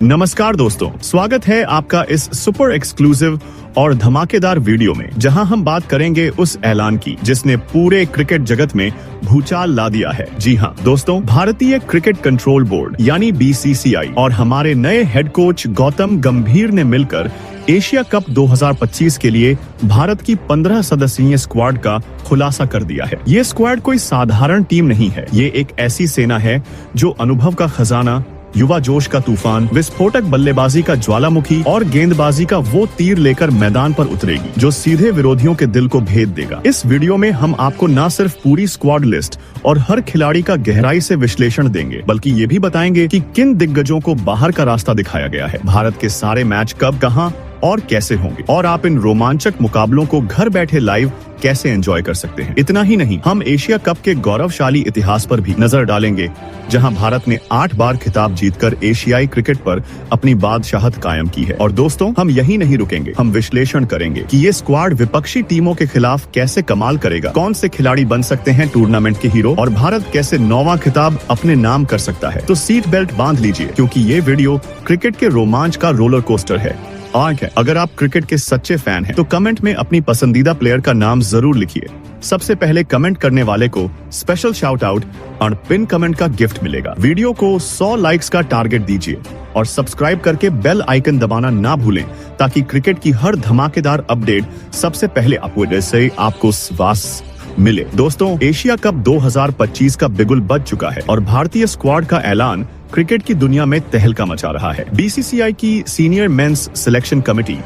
नमस्कार दोस्तों, स्वागत है आपका इस सुपर एक्सक्लूसिव और धमाकेदार वीडियो में, जहां हम बात करेंगे उस ऐलान की जिसने पूरे क्रिकेट जगत में भूचाल ला दिया है। जी हां दोस्तों, भारतीय क्रिकेट कंट्रोल बोर्ड यानी BCCI और हमारे नए हेड कोच गौतम गंभीर ने मिलकर एशिया कप 2025 के लिए भारत की 15 सदस्यीय स्क्वाड का खुलासा कर दिया है। ये स्क्वाड कोई साधारण टीम नहीं है, ये एक ऐसी सेना है जो अनुभव का खजाना, युवा जोश का तूफान, विस्फोटक बल्लेबाजी का ज्वालामुखी और गेंदबाजी का वो तीर लेकर मैदान पर उतरेगी जो सीधे विरोधियों के दिल को भेद देगा। इस वीडियो में हम आपको न सिर्फ पूरी स्क्वाड लिस्ट और हर खिलाड़ी का गहराई से विश्लेषण देंगे, बल्कि ये भी बताएंगे कि किन दिग्गजों को बाहर का रास्ता दिखाया गया है, भारत के सारे मैच कब, कहां और कैसे होंगे, और आप इन रोमांचक मुकाबलों को घर बैठे लाइव कैसे एंजॉय कर सकते हैं। इतना ही नहीं, हम एशिया कप के गौरवशाली इतिहास पर भी नजर डालेंगे, जहां भारत ने 8 बार खिताब जीतकर एशियाई क्रिकेट पर अपनी बादशाहत कायम की है। और दोस्तों, हम यही नहीं रुकेंगे, हम विश्लेषण करेंगे कि ये स्क्वाड विपक्षी टीमों के खिलाफ कैसे कमाल करेगा, कौन से खिलाड़ी बन सकते हैं टूर्नामेंट के हीरो, और भारत कैसे 9वां खिताब अपने नाम कर सकता है। तो सीट बेल्ट बांध लीजिए, क्योंकि ये वीडियो क्रिकेट के रोमांच का रोलर कोस्टर है। अगर आप क्रिकेट के सच्चे फैन हैं, तो कमेंट में अपनी पसंदीदा प्लेयर का नाम जरूर लिखिए। सबसे पहले कमेंट करने वाले को स्पेशल शाउट आउट और पिन कमेंट का गिफ्ट मिलेगा। वीडियो को 100 लाइक्स का टारगेट दीजिए और सब्सक्राइब करके बेल आइकन दबाना ना भूलें, ताकि क्रिकेट की हर धमाकेदार अपडेट सबसे पहले आपको स्वास मिले। दोस्तों, एशिया कप 2025 का बिगुल बज चुका है और भारतीय स्क्वाड का ऐलान क्रिकेट की दुनिया में तहलका मचा रहा है। BCCI की सीनियर मेंस सिलेक्शन कमेटी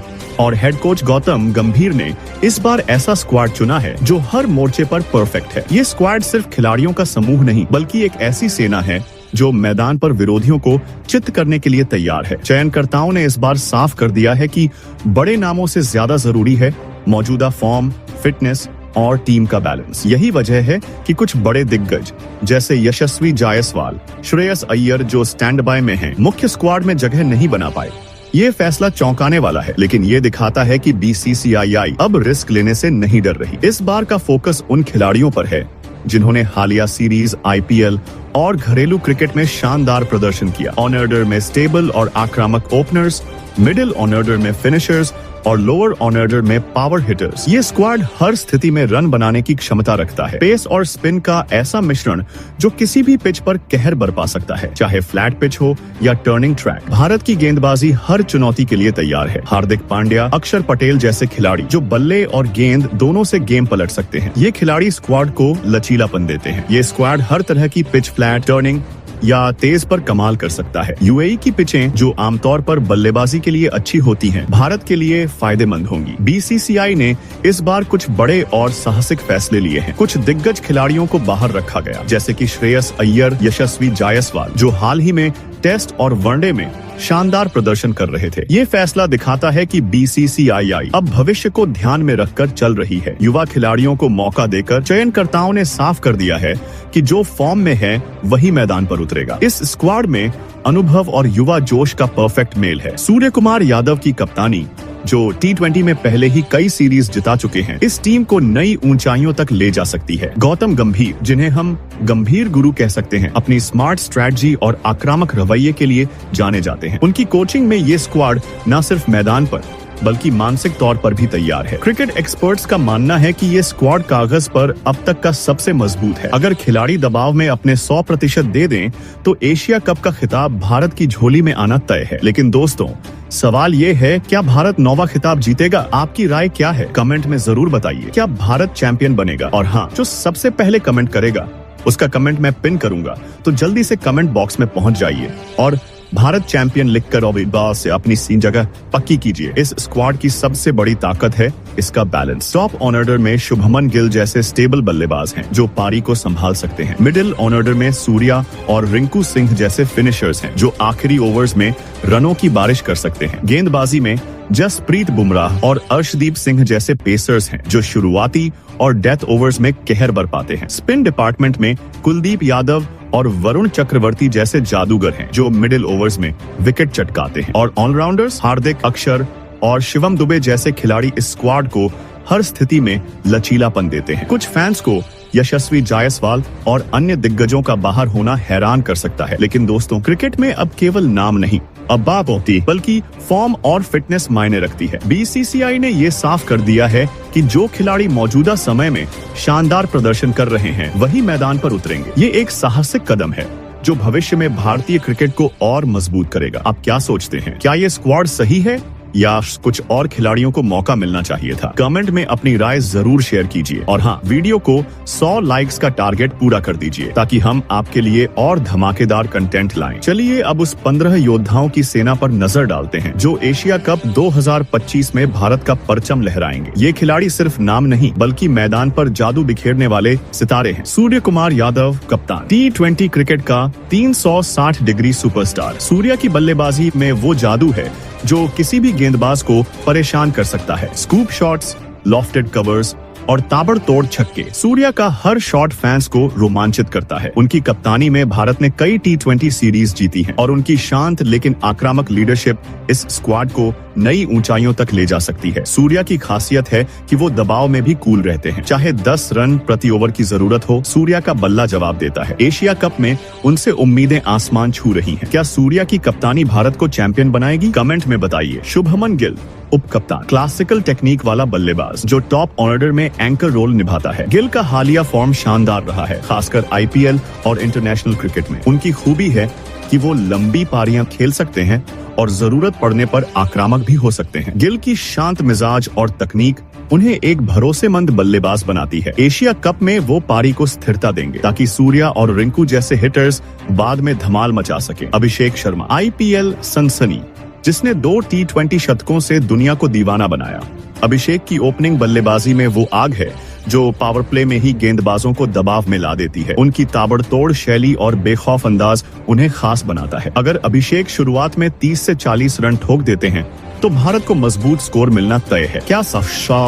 और हेड कोच गौतम गंभीर ने इस बार ऐसा स्क्वाड चुना है जो हर मोर्चे पर परफेक्ट है। ये स्क्वाड सिर्फ खिलाड़ियों का समूह नहीं, बल्कि एक ऐसी सेना है जो मैदान पर विरोधियों को चित्त करने के लिए तैयार है। चयनकर्ताओं ने इस बार साफ कर दिया है कि बड़े नामों से ज्यादा जरूरी है मौजूदा फॉर्म, फिटनेस और टीम का बैलेंस। यही वजह है कि कुछ बड़े दिग्गज जैसे यशस्वी जायसवाल, श्रेयस अय्यर जो स्टैंड बाय में हैं, मुख्य स्क्वाड में जगह नहीं बना पाए। ये फैसला चौंकाने वाला है, लेकिन ये दिखाता है कि BCCI अब रिस्क लेने से नहीं डर रही। इस बार का फोकस उन खिलाड़ियों पर है जिन्होंने हालिया सीरीज, IPL और घरेलू क्रिकेट में शानदार प्रदर्शन किया। ऑन ऑर्डर में स्टेबल और आक्रामक ओपनर्स, मिडिल ऑन ऑर्डर में फिनिशर्स और लोअर ऑन ऑर्डर में पावर हिटर्स। ये स्क्वाड हर स्थिति में रन बनाने की क्षमता रखता है। पेस और स्पिन का ऐसा मिश्रण जो किसी भी पिच पर कहर बरपा सकता है, चाहे फ्लैट पिच हो या टर्निंग ट्रैक। भारत की गेंदबाजी हर चुनौती के लिए तैयार है। हार्दिक पांड्या, अक्षर पटेल जैसे खिलाड़ी जो बल्ले और गेंद दोनों से गेम पलट सकते हैं। ये खिलाड़ी स्क्वाड को लचीलापन देते हैं। ये स्क्वाड हर तरह की पिच, फ्लैट, टर्निंग या तेज पर कमाल कर सकता है। UAE की पिचें जो आमतौर पर बल्लेबाजी के लिए अच्छी होती हैं, भारत के लिए फायदेमंद होंगी। BCCI ने इस बार कुछ बड़े और साहसिक फैसले लिए हैं। कुछ दिग्गज खिलाड़ियों को बाहर रखा गया, जैसे कि श्रेयस अय्यर, यशस्वी जायसवाल जो हाल ही में टेस्ट और वनडे में शानदार प्रदर्शन कर रहे थे। ये फैसला दिखाता है कि BCCI अब भविष्य को ध्यान में रखकर चल रही है। युवा खिलाड़ियों को मौका देकर चयनकर्ताओं ने साफ कर दिया है कि जो फॉर्म में है वही मैदान पर उतरेगा। इस स्क्वाड में अनुभव और युवा जोश का परफेक्ट मेल है। सूर्य कुमार यादव की कप्तानी, जो T20 में पहले ही कई सीरीज जिता चुके हैं, इस टीम को नई ऊंचाइयों तक ले जा सकती है। गौतम गंभीर, जिन्हें हम गंभीर गुरु कह सकते हैं, अपनी स्मार्ट स्ट्रैटेजी और आक्रामक रवैये के लिए जाने जाते हैं। उनकी कोचिंग में ये स्क्वाड न सिर्फ मैदान पर बल्कि मानसिक तौर पर भी तैयार है। क्रिकेट एक्सपर्ट्स का मानना है कि ये स्क्वाड कागज पर अब तक का सबसे मजबूत है। अगर खिलाड़ी दबाव में अपने 100% दे दें, तो एशिया कप का खिताब भारत की झोली में आना तय है। लेकिन दोस्तों, सवाल ये है, क्या भारत 9वां खिताब जीतेगा? आपकी राय क्या है? कमेंट में जरूर बताइए। क्या भारत चैंपियन बनेगा? और हाँ, जो सबसे पहले कमेंट करेगा उसका कमेंट मैं पिन करूंगा, तो जल्दी से कमेंट बॉक्स में पहुंच जाइए और भारत चैंपियन लिखकर और से अपनी सीन जगह पक्की कीजिए। इस स्क्वाड की सबसे बड़ी ताकत है इसका बैलेंस। टॉप ऑन ऑर्डर में शुभमन गिल जैसे स्टेबल बल्लेबाज हैं जो पारी को संभाल सकते हैं। मिडिल ऑन ऑर्डर में सूर्या और रिंकू सिंह जैसे फिनिशर्स हैं जो आखिरी ओवर्स में रनों की बारिश कर सकते हैं। गेंदबाजी में जसप्रीत बुमराह और अर्शदीप सिंह जैसे पेसर्स हैं जो शुरुआती और डेथ ओवर्स में कहर बरपाते हैं। स्पिन डिपार्टमेंट में कुलदीप यादव और वरुण चक्रवर्ती जैसे जादूगर हैं जो मिडिल ओवर्स में विकेट चटकाते हैं। और ऑलराउंडर्स हार्दिक, अक्षर और शिवम दुबे जैसे खिलाड़ी इस स्क्वाड को हर स्थिति में लचीलापन देते हैं। कुछ फैंस को यशस्वी जायसवाल और अन्य दिग्गजों का बाहर होना हैरान कर सकता है, लेकिन दोस्तों क्रिकेट में अब केवल नाम नहीं, अब बात होती बल्कि फॉर्म और फिटनेस मायने रखती है। बीसीसीआई ने ये साफ कर दिया है कि जो खिलाड़ी मौजूदा समय में शानदार प्रदर्शन कर रहे हैं वही मैदान पर उतरेंगे। ये एक साहसिक कदम है जो भविष्य में भारतीय क्रिकेट को और मजबूत करेगा। आप क्या सोचते हैं, क्या ये स्क्वाड सही है या कुछ और खिलाड़ियों को मौका मिलना चाहिए था? कमेंट में अपनी राय जरूर शेयर कीजिए और हाँ, वीडियो को 100 लाइक्स का टारगेट पूरा कर दीजिए ताकि हम आपके लिए और धमाकेदार कंटेंट लाएं। चलिए अब उस 15 योद्धाओं की सेना पर नजर डालते हैं जो एशिया कप 2025 में भारत का परचम लहराएंगे। ये खिलाड़ी सिर्फ नाम नहीं बल्कि मैदान पर जादू बिखेरने वाले सितारे हैं। सूर्य कुमार यादव कप्तान, T20 क्रिकेट का 360 डिग्री सुपरस्टार। सूर्या की बल्लेबाजी में वो जादू है जो किसी भी गेंदबाज को परेशान कर सकता है। स्कूप शॉट्स, लॉफ्टेड कवर्स और ताबड़तोड़ छक्के। सूर्या का हर शॉट फैंस को रोमांचित करता है। उनकी कप्तानी में भारत ने कई T20 सीरीज जीती हैं और उनकी शांत लेकिन आक्रामक लीडरशिप इस स्क्वाड को नई ऊंचाइयों तक ले जा सकती है। सूर्या की खासियत है कि वो दबाव में भी कूल रहते हैं। चाहे 10 रन प्रति ओवर की जरूरत हो, सूर्या का बल्ला जवाब देता है। एशिया कप में उनसे उम्मीदें आसमान छू रही हैं। क्या सूर्या की कप्तानी भारत को चैंपियन बनाएगी? कमेंट में बताइए। शुभमन गिल उप कप्तान, क्लासिकल टेक्निक वाला बल्लेबाज जो टॉप ऑर्डर में एंकर रोल निभाता है। गिल का हालिया फॉर्म शानदार रहा है, खासकर IPL और इंटरनेशनल क्रिकेट में। उनकी खूबी है कि वो लंबी पारियां खेल सकते हैं और जरूरत पड़ने पर आक्रामक भी हो सकते हैं। गिल की शांत मिजाज और तकनीक उन्हें एक भरोसेमंद बल्लेबाज बनाती है। एशिया कप में वो पारी को स्थिरता देंगे ताकि सूर्या और रिंकू जैसे हिटर्स बाद में धमाल मचा सके। अभिषेक शर्मा, IPL सनसनी, जिसने 2 T20 शतकों से दुनिया को दीवाना बनाया। अभिषेक की ओपनिंग बल्लेबाजी में वो आग है जो पावर प्ले में ही गेंदबाजों को दबाव में ला देती है। उनकी ताबड़तोड़ शैली और बेखौफ अंदाज उन्हें खास बनाता है। अगर अभिषेक शुरुआत में 30 से 40 रन ठोक देते हैं तो भारत को मजबूत स्कोर मिलना तय है। क्या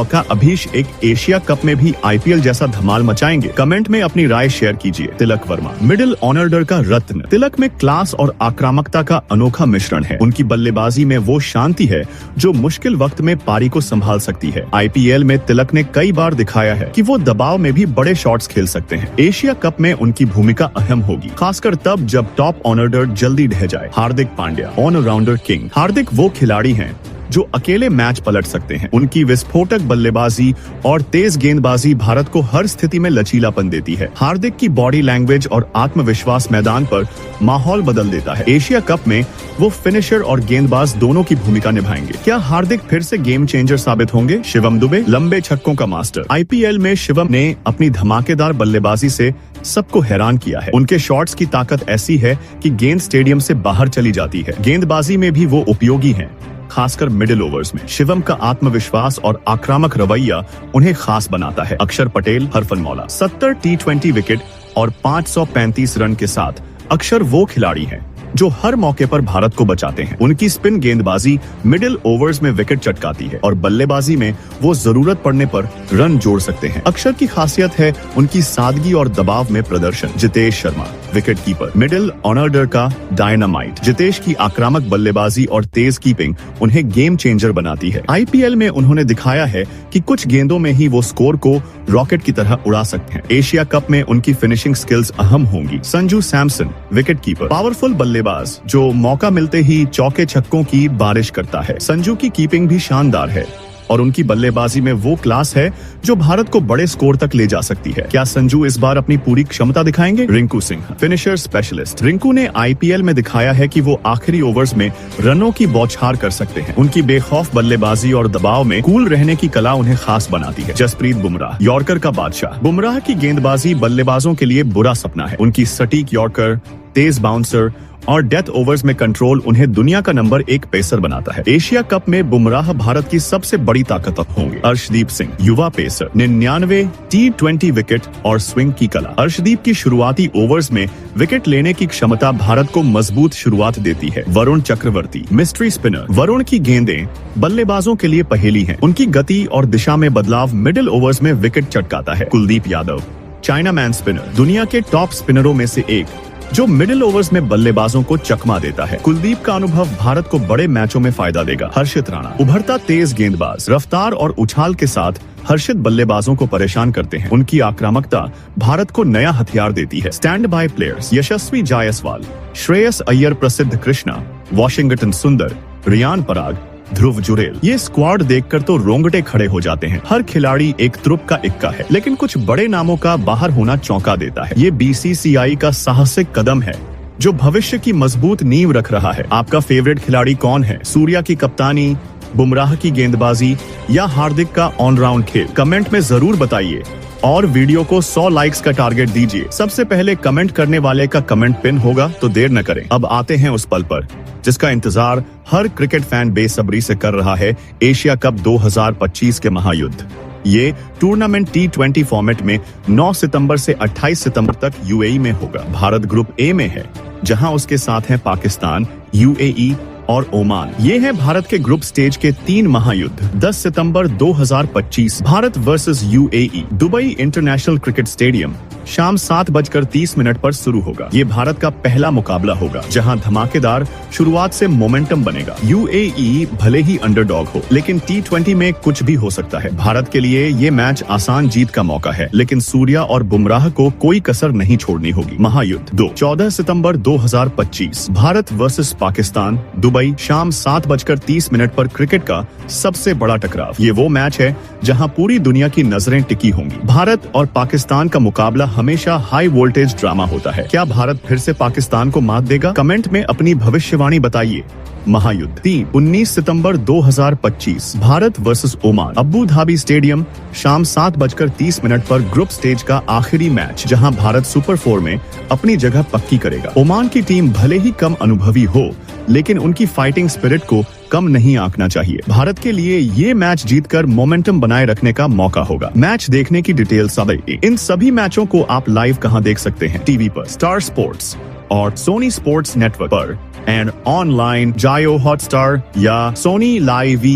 का अभिषेक एशिया कप में भी IPL जैसा धमाल मचाएंगे? कमेंट में अपनी राय शेयर कीजिए। तिलक वर्मा, मिडिल ऑर्डर का रत्न। तिलक में क्लास और आक्रामकता का अनोखा मिश्रण है। उनकी बल्लेबाजी में वो शांति है जो मुश्किल वक्त में पारी को संभाल सकती है। IPL में तिलक ने कई बार दिखाया है कि वो दबाव में भी बड़े शॉट्स खेल सकते हैं। एशिया कप में उनकी भूमिका अहम होगी, खासकर तब जब टॉप ऑर्डर जल्दी ढह जाए। Hardik Pandya, allrounder king. हार्दिक वो खिलाड़ी हैं जो अकेले मैच पलट सकते हैं। उनकी विस्फोटक बल्लेबाजी और तेज गेंदबाजी भारत को हर स्थिति में लचीलापन देती है। हार्दिक की बॉडी लैंग्वेज और आत्मविश्वास मैदान पर माहौल बदल देता है। एशिया कप में वो फिनिशर और गेंदबाज दोनों की भूमिका निभाएंगे। क्या हार्दिक फिर से गेम चेंजर साबित होंगे? शिवम दुबे, लंबे छक्कों का मास्टर। IPL में शिवम ने अपनी धमाकेदार बल्लेबाजी से सबको हैरान किया है। उनके शॉट्स की ताकत ऐसी है कि गेंद स्टेडियम से बाहर चली जाती है। गेंदबाजी में भी वो उपयोगी हैं, खासकर मिडिल ओवर्स में। शिवम का आत्मविश्वास और आक्रामक रवैया उन्हें खास बनाता है। अक्षर पटेल, हरफनमौला। 70 T20 विकेट और 535 रन के साथ अक्षर वो खिलाड़ी हैं जो हर मौके पर भारत को बचाते हैं। उनकी स्पिन गेंदबाजी मिडिल ओवर्स में विकेट चटकाती है और बल्लेबाजी में वो जरूरत पड़ने पर रन जोड़ सकते हैं। अक्षर की खासियत है उनकी सादगी और दबाव में प्रदर्शन। Jitesh Sharma, wicket keeper, middle order का डायनामाइट। जितेश की आक्रामक बल्लेबाजी और तेज कीपिंग उन्हें गेम चेंजर बनाती है। IPL में उन्होंने दिखाया है कि कुछ गेंदों में ही वो स्कोर को रॉकेट की तरह उड़ा सकते हैं। एशिया कप में उनकी फिनिशिंग स्किल्स अहम होंगी। Sanju Samson, wicket keeper, powerful बल्लेबाज जो मौका मिलते ही चौके छक्कों की बारिश करता है। संजू की कीपिंग भी शानदार है और उनकी बल्लेबाजी में वो क्लास है जो भारत को बड़े स्कोर तक ले जा सकती है। क्या संजू इस बार अपनी पूरी क्षमता दिखाएंगे? Rinku Singh, finisher specialist. रिंकू ने IPL में दिखाया है कि वो आखिरी ओवर्स में रनों की बौछार कर सकते हैं। उनकी बेखौफ बल्लेबाजी और दबाव में कूल रहने की कला उन्हें खास बनाती है। जसप्रीत बुमराह, यॉर्कर का बादशाह। बुमराह की गेंदबाजी बल्लेबाजों के लिए बुरा सपना है। उनकी सटीक यॉर्कर, तेज बाउंसर और डेथ ओवर्स में कंट्रोल उन्हें दुनिया का नंबर 1 पेसर बनाता है। एशिया कप में बुमराह भारत की सबसे बड़ी ताकत होंगे। अर्शदीप सिंह, युवा पेसर, 99 T20 विकेट और स्विंग की कला। अर्शदीप की शुरुआती ओवर्स में विकेट लेने की क्षमता भारत को मजबूत शुरुआत देती है। Varun Chakravarthy, mystery spinner. वरुण की गेंदें बल्लेबाजों के लिए पहेली हैं। उनकी गति और दिशा में बदलाव मिडिल ओवर्स में विकेट चटकाता है। Kuldeep Yadav, China man spinner, दुनिया के टॉप स्पिनरों में से एक। जो मिडिल ओवर्स में बल्लेबाजों को चकमा देता है। कुलदीप का अनुभव भारत को बड़े मैचों में फायदा देगा। हर्षित राणा उभरता तेज गेंदबाज, रफ्तार और उछाल के साथ हर्षित बल्लेबाजों को परेशान करते हैं। उनकी आक्रामकता भारत को नया हथियार देती है। स्टैंड बाय प्लेयर्स यशस्वी जायसवाल, श्रेयस अय्यर, प्रसिद्ध कृष्णा, वॉशिंगटन सुंदर, रियान पराग, ध्रुव जुरेल, ये स्क्वाड देखकर तो रोंगटे खड़े हो जाते हैं। हर खिलाड़ी एक तुरुप का इक्का है, लेकिन कुछ बड़े नामों का बाहर होना चौंका देता है। ये बीसीसीआई का साहसिक कदम है जो भविष्य की मजबूत नींव रख रहा है। आपका फेवरेट खिलाड़ी कौन है? सूर्या की कप्तानी, बुमराह की गेंदबाजी या हार्दिक का ऑलराउंड खेल? कमेंट में जरूर बताइए और वीडियो को 100 लाइक्स का टारगेट दीजिए। सबसे पहले कमेंट करने वाले का कमेंट पिन होगा, तो देर न करें। अब आते हैं उस पल पर जिसका इंतजार हर क्रिकेट फैन बेसब्री से कर रहा है, एशिया कप 2025 के महायुद्ध। ये टूर्नामेंट T20 फॉर्मेट में 9 सितंबर से 28 सितंबर तक यूएई में होगा। भारत ग्रुप ए में है, जहां उसके साथ हैं पाकिस्तान, यूएई और ओमान। ये है भारत के ग्रुप स्टेज के 3 महायुद्ध। 10 सितंबर 2025 Bharat versus UAE, Dubai international cricket stadium, शाम 7:30 पर शुरू होगा। ये भारत का पहला मुकाबला होगा, जहां धमाकेदार शुरुआत से मोमेंटम बनेगा। यूएई भले ही अंडरडॉग हो, लेकिन T20 में कुछ भी हो सकता है। भारत के लिए ये मैच आसान जीत का मौका है, लेकिन सूर्या और बुमराह को कोई कसर नहीं छोड़नी होगी। महायुद्ध 2 14 सितंबर 2025 भारत वर्सेस पाकिस्तान, दुबई, शाम 7:30 पर क्रिकेट का सबसे बड़ा टकराव। ये वो मैच है जहां पूरी दुनिया की नजरें टिकी होंगी। भारत और पाकिस्तान का मुकाबला हमेशा हाई वोल्टेज ड्रामा होता है। क्या भारत फिर से पाकिस्तान को मात देगा? कमेंट में अपनी भविष्यवाणी बताइए। महायुद्ध 3 19 सितंबर 2025 Bharat versus Oman, Abu Dhabi stadium, शाम 7:30 पर ग्रुप स्टेज का आखिरी मैच, जहां भारत सुपर 4 में अपनी जगह पक्की करेगा। ओमान की टीम भले ही कम अनुभवी हो, लेकिन उनकी फाइटिंग स्पिरिट को कम नहीं आंकना चाहिए। भारत के लिए ये मैच जीतकर मोमेंटम बनाए रखने का मौका होगा। मैच देखने की डिटेल सब इन सभी मैचों को आप लाइव कहां देख सकते हैं? टीवी पर स्टार स्पोर्ट्स और सोनी स्पोर्ट्स नेटवर्क पर, एंड ऑनलाइन जायो हॉटस्टार या सोनी लाइव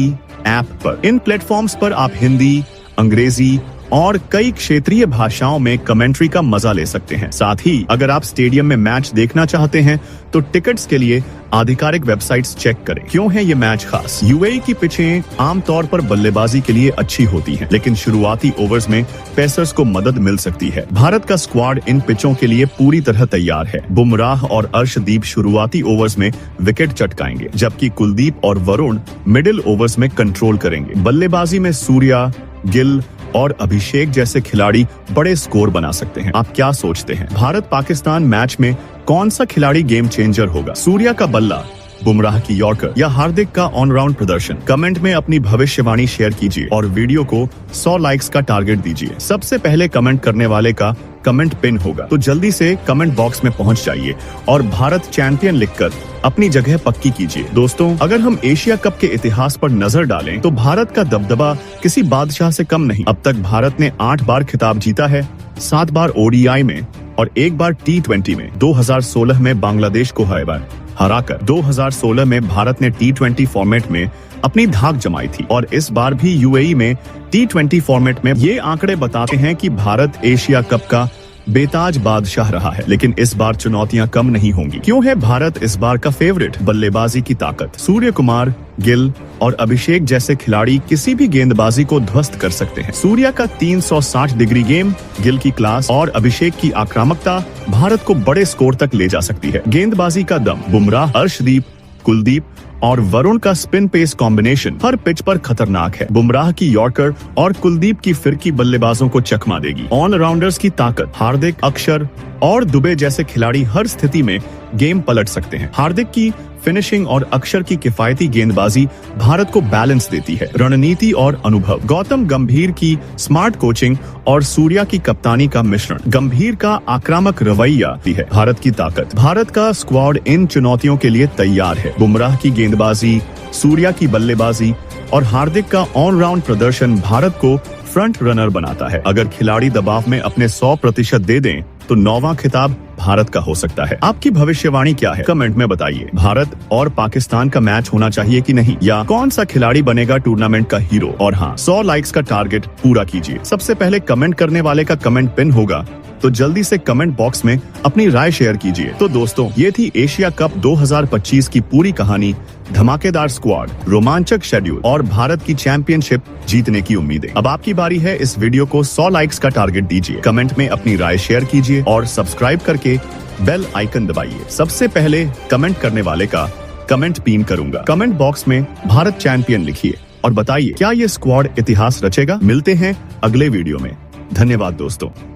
ऐप पर। इन प्लेटफॉर्म्स पर आप हिंदी, अंग्रेजी और कई क्षेत्रीय भाषाओं में कमेंट्री का मजा ले सकते हैं। साथ ही अगर आप स्टेडियम में मैच देखना चाहते हैं तो टिकट्स के लिए आधिकारिक वेबसाइट्स चेक करें। क्यों है ये मैच खास? यूएई की पिचें आमतौर पर बल्लेबाजी के लिए अच्छी होती हैं, लेकिन शुरुआती ओवर्स में पेसर्स को मदद मिल सकती है। भारत का स्क्वाड इन पिचों के लिए पूरी तरह तैयार है। बुमराह और अर्शदीप शुरुआती ओवर्स में विकेट चटकाएंगे, जबकि कुलदीप और वरुण मिडिल ओवर्स में कंट्रोल करेंगे। बल्लेबाजी में सूर्या, गिल और अभिषेक जैसे खिलाड़ी बड़े स्कोर बना सकते हैं। आप क्या सोचते हैं? भारत पाकिस्तान मैच में कौन सा खिलाड़ी गेम चेंजर होगा? सूर्या का बल्ला, बुमराह की यॉर्कर या हार्दिक का ऑलराउंड प्रदर्शन? कमेंट में अपनी भविष्यवाणी शेयर कीजिए और वीडियो को 100 लाइक्स का टारगेट दीजिए। सबसे पहले कमेंट करने वाले का कमेंट पिन होगा, तो जल्दी से कमेंट बॉक्स में पहुंच जाइए और भारत चैंपियन लिखकर अपनी जगह पक्की कीजिए। दोस्तों, अगर हम एशिया कप के इतिहास पर नजर डालें तो भारत का दबदबा किसी बादशाह से कम नहीं। अब तक भारत ने 8 बार खिताब जीता है, 7 बार ओडीआई में और 1 बार T20 में। 2016 में बांग्लादेश को हराकर 2016 में भारत ने T20 फॉर्मेट में अपनी धाक जमाई थी और इस बार भी यूएई में T20 फॉर्मेट में। ये आंकड़े बताते हैं कि भारत एशिया कप का बेताज बादशाह रहा है, लेकिन इस बार चुनौतियां कम नहीं होंगी। क्यों है भारत इस बार का फेवरेट? बल्लेबाजी की ताकत। सूर्य कुमार, गिल और अभिषेक जैसे खिलाड़ी किसी भी गेंदबाजी को ध्वस्त कर सकते हैं। सूर्या का 360 डिग्री गेम, गिल की क्लास और अभिषेक की आक्रामकता भारत को बड़े स्कोर तक ले जा सकती है। गेंदबाजी का दम, बुमराह, अर्शदीप, कुलदीप और वरुण का स्पिन पेस कॉम्बिनेशन हर पिच पर खतरनाक है। बुमराह की यॉर्कर और कुलदीप की फिरकी बल्लेबाजों को चकमा देगी। ऑलराउंडर्स की ताकत, हार्दिक, अक्षर और दुबे जैसे खिलाड़ी हर स्थिति में गेम पलट सकते हैं। हार्दिक की फिनिशिंग और अक्षर की किफायती गेंदबाजी भारत को बैलेंस देती है। रणनीति और अनुभव, गौतम गंभीर की स्मार्ट कोचिंग और सूर्या की कप्तानी का मिश्रण। गंभीर का आक्रामक रवैया है भारत की ताकत। भारत का स्क्वाड इन चुनौतियों के लिए तैयार है। बुमराह की गेंदबाजी, सूर्या की बल्लेबाजी और हार्दिक का ऑलराउंड प्रदर्शन भारत को फ्रंट रनर बनाता है। अगर खिलाड़ी दबाव में अपने 100% दे दें तो 9वां खिताब भारत का हो सकता है। आपकी भविष्यवाणी क्या है, कमेंट में बताइए। भारत और पाकिस्तान का मैच होना चाहिए कि नहीं, या कौन सा खिलाड़ी बनेगा टूर्नामेंट का हीरो। और हाँ, 100 लाइक्स का टारगेट पूरा कीजिए। सबसे पहले कमेंट करने वाले का कमेंट पिन होगा, तो जल्दी से कमेंट बॉक्स में अपनी राय शेयर कीजिए। तो दोस्तों, ये थी एशिया कप 2025 की पूरी कहानी, धमाकेदार स्क्वाड, रोमांचक शेड्यूल और भारत की चैंपियनशिप जीतने की उम्मीदें। अब आपकी बारी है। इस वीडियो को 100 लाइक्स का टारगेट दीजिए, कमेंट में अपनी राय शेयर कीजिए और सब्सक्राइब करके बेल आइकन दबाइए। सबसे पहले कमेंट करने वाले का कमेंट पिन करूंगा। कमेंट बॉक्स में भारत चैंपियन लिखिए और बताइए क्या ये स्क्वाड इतिहास रचेगा। मिलते हैं अगले वीडियो में। धन्यवाद दोस्तों।